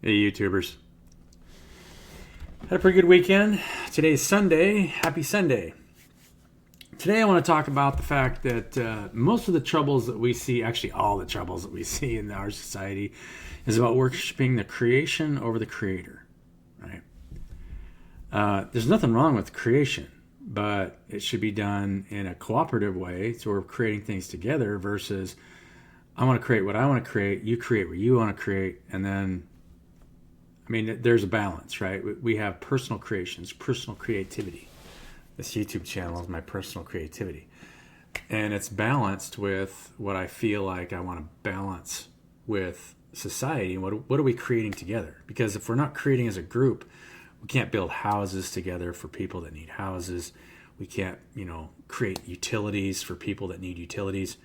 Hey, YouTubers. Had a pretty good weekend. Today's Sunday. Happy Sunday. Today, I want to talk about the fact that most of the troubles that we see, actually, all the troubles that we see in our society, is about worshiping the creation over the creator. Right? There's nothing wrong with creation, but it should be done in a cooperative way. So we're creating things together versus I want to create what I want to create, you create what you want to create, and then there's a balance, right? We have personal creations, personal creativity. This YouTube channel is my personal creativity. And it's balanced with what I feel like I want to balance with society. What are we creating together? Because if we're not creating as a group, we can't build houses together for people that need houses. We can't, create utilities for people that need utilities.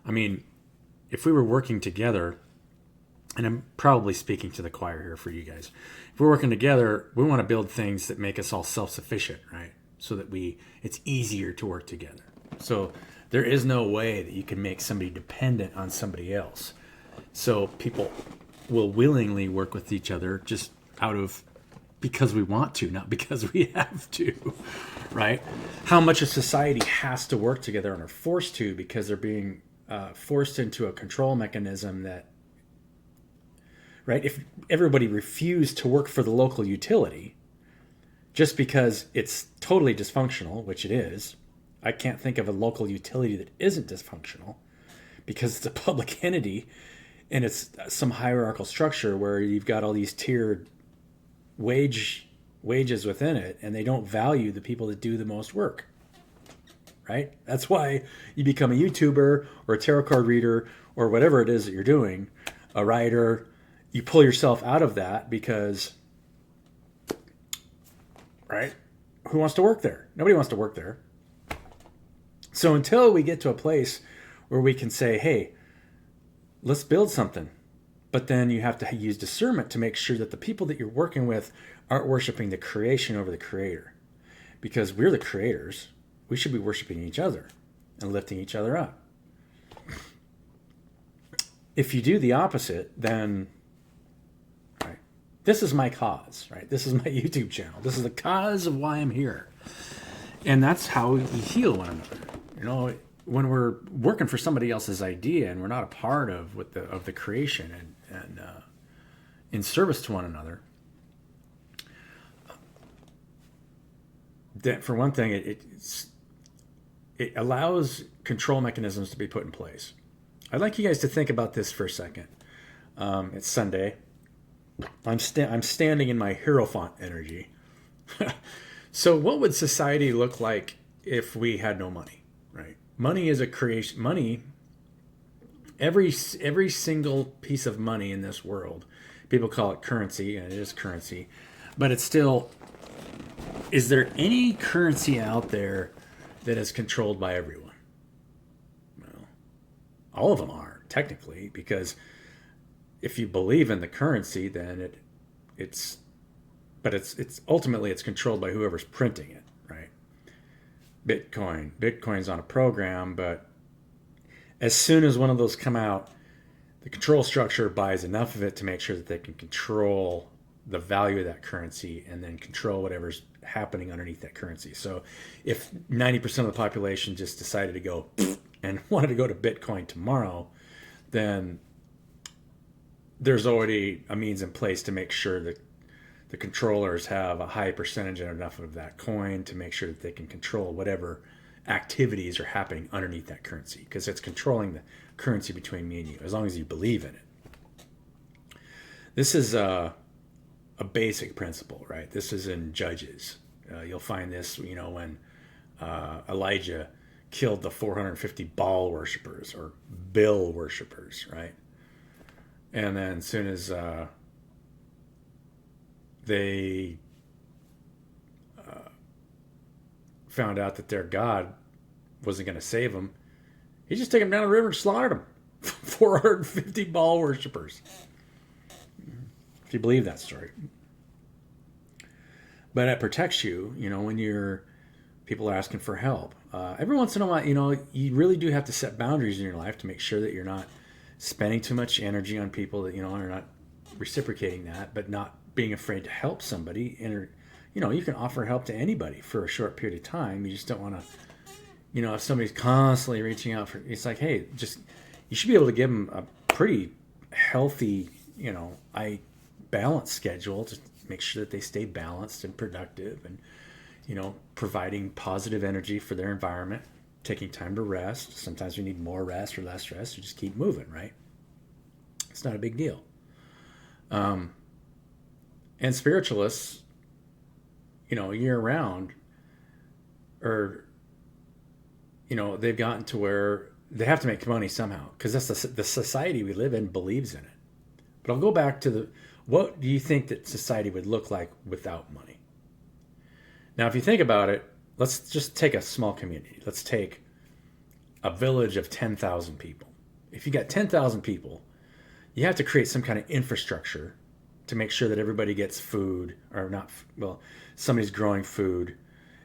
If we were working together, and I'm probably speaking to the choir here for you guys. If we're working together, we want to build things that make us all self-sufficient, right? So that it's easier to work together. So there is no way that you can make somebody dependent on somebody else. So people will willingly work with each other just because we want to, not because we have to, right? How much of society has to work together and are forced to because they're being forced into a control mechanism that, right? If everybody refused to work for the local utility just because it's totally dysfunctional, which it is, I can't think of a local utility that isn't dysfunctional because it's a public entity and it's some hierarchical structure where you've got all these tiered wages within it, and they don't value the people that do the most work, right? That's why you become a YouTuber or a tarot card reader or whatever it is that you're doing, a writer. You pull yourself out of that because, right? Who wants to work there? Nobody wants to work there. So until we get to a place where we can say, hey, let's build something. But then you have to use discernment to make sure that the people that you're working with aren't worshiping the creation over the creator. Because we're the creators. We should be worshiping each other and lifting each other up. If you do the opposite, then this is my cause, right? This is my YouTube channel. This is the cause of why I'm here. And that's how we heal one another. When we're working for somebody else's idea and we're not a part of the creation and in service to one another, that for one thing, it allows control mechanisms to be put in place. I'd like you guys to think about this for a second. It's Sunday. I'm standing in my Hierophant energy. So what would society look like if we had no money, right? Money is a creation. Money, every single piece of money in this world, people call it currency, and it is currency, but it's still, is there any currency out there that is controlled by everyone? Well, all of them are, technically, because if you believe in the currency, then it's ultimately it's controlled by whoever's printing it, right? Bitcoin's on a program, but as soon as one of those come out, the control structure buys enough of it to make sure that they can control the value of that currency and then control whatever's happening underneath that currency. So if 90% of the population just decided to go and wanted to go to Bitcoin tomorrow, then there's already a means in place to make sure that the controllers have a high percentage and enough of that coin to make sure that they can control whatever activities are happening underneath that currency, because it's controlling the currency between me and you, as long as you believe in it. This is a basic principle, right? This is in Judges. You'll find this, when Elijah killed the 450 Baal worshippers or Baal worshippers, right? And then as soon as they found out that their God wasn't going to save them, he just took them down the river and slaughtered them. 450 Baal worshippers. If you believe that story. But it protects you, when people are asking for help. Every once in a while, you really do have to set boundaries in your life to make sure that you're not spending too much energy on people that, are not reciprocating that, but not being afraid to help somebody. And, you can offer help to anybody for a short period of time. You just don't want to, if somebody's constantly reaching out for, it's like, hey, you should be able to give them a pretty healthy, balanced schedule to make sure that they stay balanced and productive and, providing positive energy for their environment, taking time to rest. Sometimes we need more rest or less rest. You just keep moving, right? It's not a big deal. And spiritualists, year round, or, they've gotten to where they have to make money somehow because that's the society we live in believes in it. But I'll go back to what do you think that society would look like without money? Now, if you think about it, let's just take a small community. Let's take a village of 10,000 people. If you got 10,000 people, you have to create some kind of infrastructure to make sure that everybody gets food, or not, well, somebody's growing food,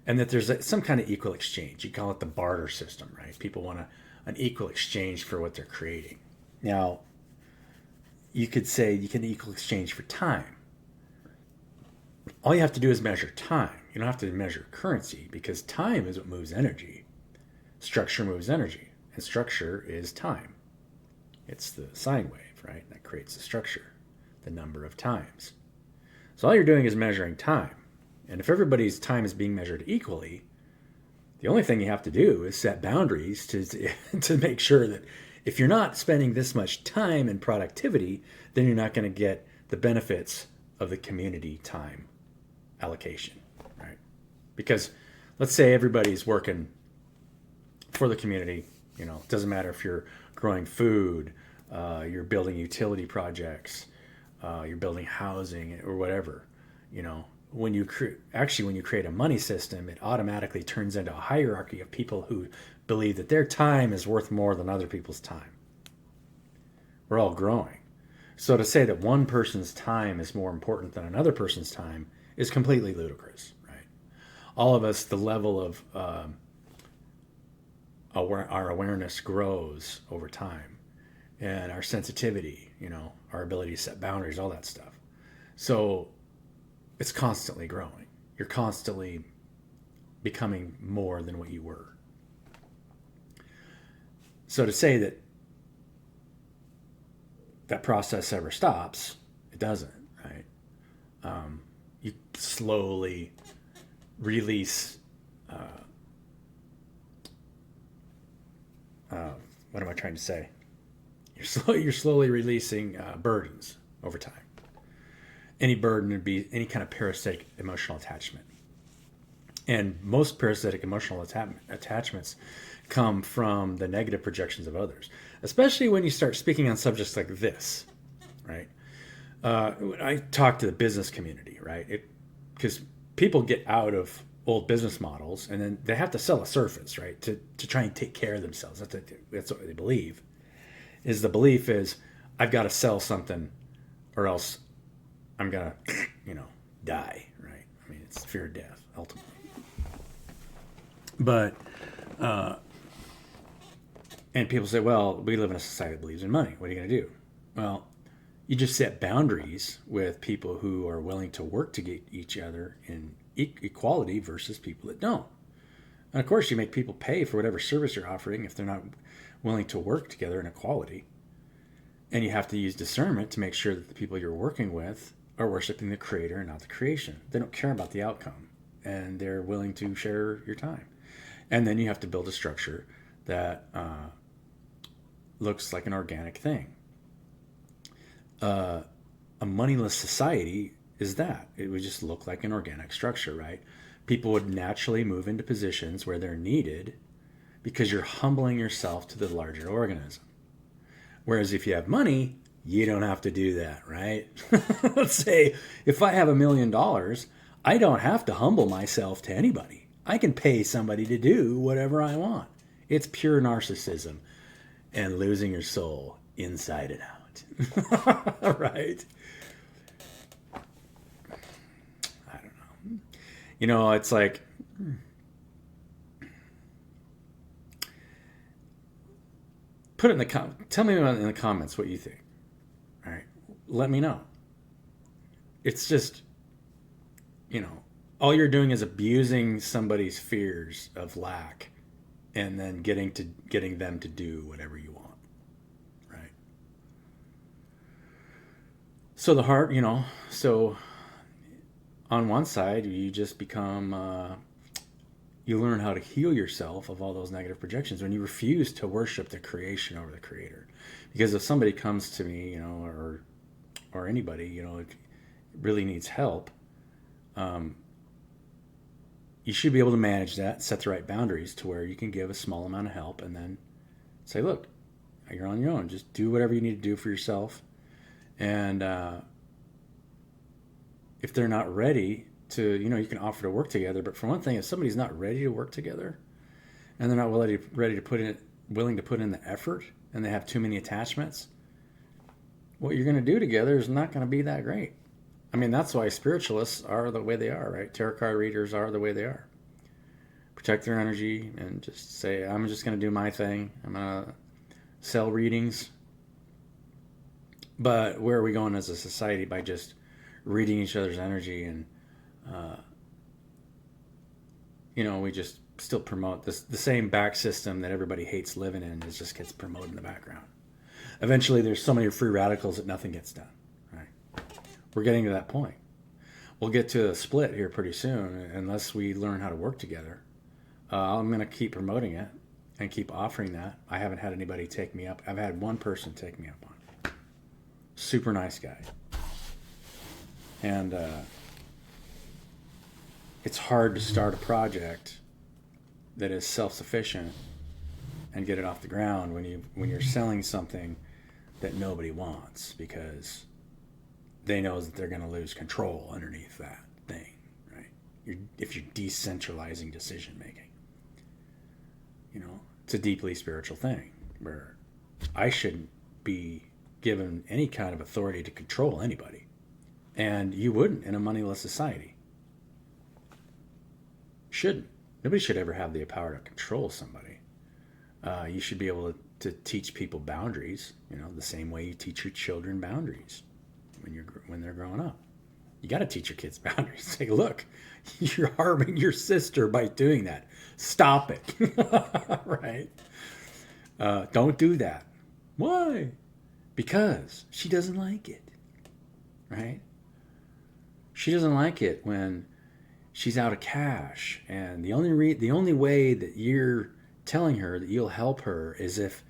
and that there's some kind of equal exchange. You call it the barter system, right? People want an equal exchange for what they're creating. Now, you could say you can equal exchange for time. All you have to do is measure time. You don't have to measure currency because time is what moves energy. Structure moves energy, and structure is time. It's the sine wave, right? That creates the structure, the number of times. So all you're doing is measuring time. And if everybody's time is being measured equally, the only thing you have to do is set boundaries to make sure that if you're not spending this much time and productivity, then you're not going to get the benefits of the community time allocation, right? Because let's say everybody's working for the community. It doesn't matter if you're growing food, you're building utility projects, you're building housing or whatever. When you create a money system, it automatically turns into a hierarchy of people who believe that their time is worth more than other people's time. We're all growing. So to say that one person's time is more important than another person's time is completely ludicrous, right? All of us, the level of our awareness grows over time, and our sensitivity, our ability to set boundaries, all that stuff. So it's constantly growing. You're constantly becoming more than what you were. So to say that process ever stops, it doesn't, right? You slowly release, what am I trying to say? You're slowly releasing burdens over time. Any burden would be any kind of parasitic emotional attachment. And most parasitic emotional attachments come from the negative projections of others, especially when you start speaking on subjects like this, right? I talk to the business community, right? Because people get out of old business models and then they have to sell a surface, right? To try and take care of themselves. That's what they believe. The belief is, I've got to sell something or else I'm going to, die, right? I mean, it's fear of death, ultimately. But, and people say, well, we live in a society that believes in money. What are you going to do? Well, you just set boundaries with people who are willing to work to get each other in equality versus people that don't. And of course, you make people pay for whatever service you're offering if they're not willing to work together in equality. And you have to use discernment to make sure that the people you're working with are worshiping the creator and not the creation. They don't care about the outcome, and they're willing to share your time. And then you have to build a structure that looks like an organic thing. A moneyless society is that. It would just look like an organic structure, right? People would naturally move into positions where they're needed because you're humbling yourself to the larger organism. Whereas if you have money, you don't have to do that, right? Let's say if I have $1 million, I don't have to humble myself to anybody. I can pay somebody to do whatever I want. It's pure narcissism and losing your soul inside and out. Right? I don't know. It's like, put it in the tell me in the comments what you think. All right, let me know. it's just, all you're doing is abusing somebody's fears of lack and then getting them to do whatever you want, right? So the heart, so on one side, you just become, you learn how to heal yourself of all those negative projections when you refuse to worship the creation over the creator. Because if somebody comes to me, or anybody, really needs help, you should be able to manage that, set the right boundaries to where you can give a small amount of help and then say, look, you're on your own. Just do whatever you need to do for yourself. And if they're not ready to, you can offer to work together. But for one thing, if somebody's not ready to work together and they're not willing to put in the effort, and they have too many attachments, what you're going to do together is not going to be that great. I mean, that's why spiritualists are the way they are, right? Tarot card readers are the way they are. Protect their energy and just say, I'm just going to do my thing. I'm going to sell readings. But where are we going as a society by just reading each other's energy and, we just still promote this, the same back system that everybody hates living in. It just gets promoted in the background. Eventually, there's so many free radicals that nothing gets done. Right? We're getting to that point. We'll get to a split here pretty soon unless we learn how to work together. I'm going to keep promoting it and keep offering that. I haven't had anybody take me up. I've had one person take me up on it. Super nice guy. And it's hard to start a project that is self-sufficient and get it off the ground when you're selling something that nobody wants, because they know that they're going to lose control underneath that thing, right? If you're decentralizing decision making, it's a deeply spiritual thing where I shouldn't be given any kind of authority to control anybody, and you wouldn't in a moneyless society. Shouldn't. Nobody should ever have the power to control somebody. You should be able to teach people boundaries, the same way you teach your children boundaries when they're growing up. You got to teach your kids boundaries. Say, look, you're harming your sister by doing that. Stop it. Right? Don't do that. Why? Because she doesn't like it. Right? She doesn't like it when she's out of cash, and the only way that you're telling her that you'll help her is if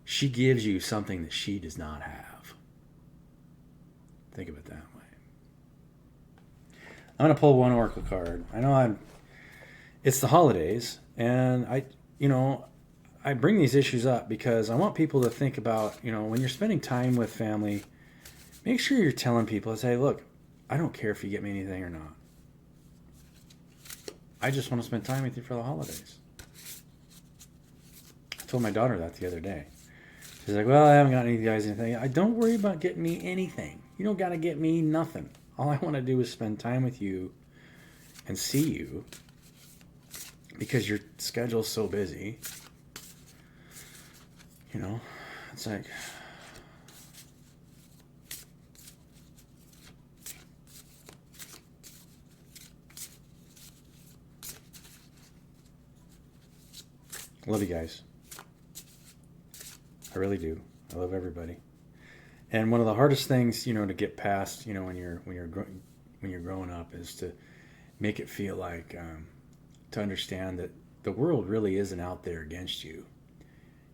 she gives you something that she does not have. Think of it that way. I'm going to pull one oracle card. I know it's the holidays, and I bring these issues up because I want people to think about, when you're spending time with family, make sure you're telling people, say, look, I don't care if you get me anything or not. I just want to spend time with you for the holidays. I told my daughter that the other day. She's like, well, I haven't got any guys anything. I don't worry about getting me anything. You don't got to get me nothing. All I want to do is spend time with you and see you, because your schedule's so busy. It's like, I love you guys. I really do. I love everybody. And one of the hardest things, to get past, when you're growing up, is to make it feel like, to understand that the world really isn't out there against you.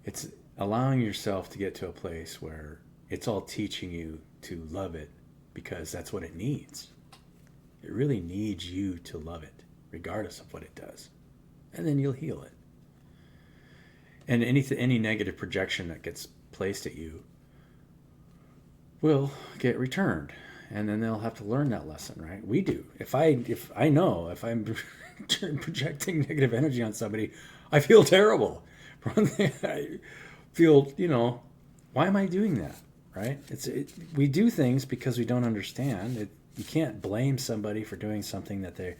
It's allowing yourself to get to a place where it's all teaching you to love it, because that's what it needs. It really needs you to love it, regardless of what it does. And then you'll heal it. And any negative projection that gets placed at you will get returned, and then they'll have to learn that lesson, right? We do. If I'm projecting negative energy on somebody, I feel terrible. For one thing, I feel, why am I doing that, right? We do things because we don't understand. You can't blame somebody for doing something that they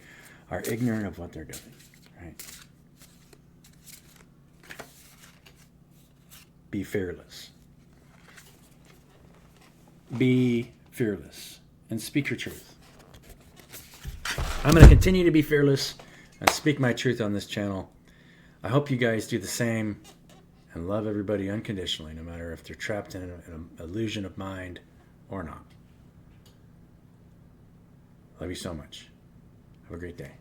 are ignorant of what they're doing, right? Be fearless. Be fearless. and speak your truth. I'm going to continue to be fearless and speak my truth on this channel. I hope you guys do the same and love everybody unconditionally, no matter if they're trapped in an illusion of mind or not. Love you so much. Have a great day.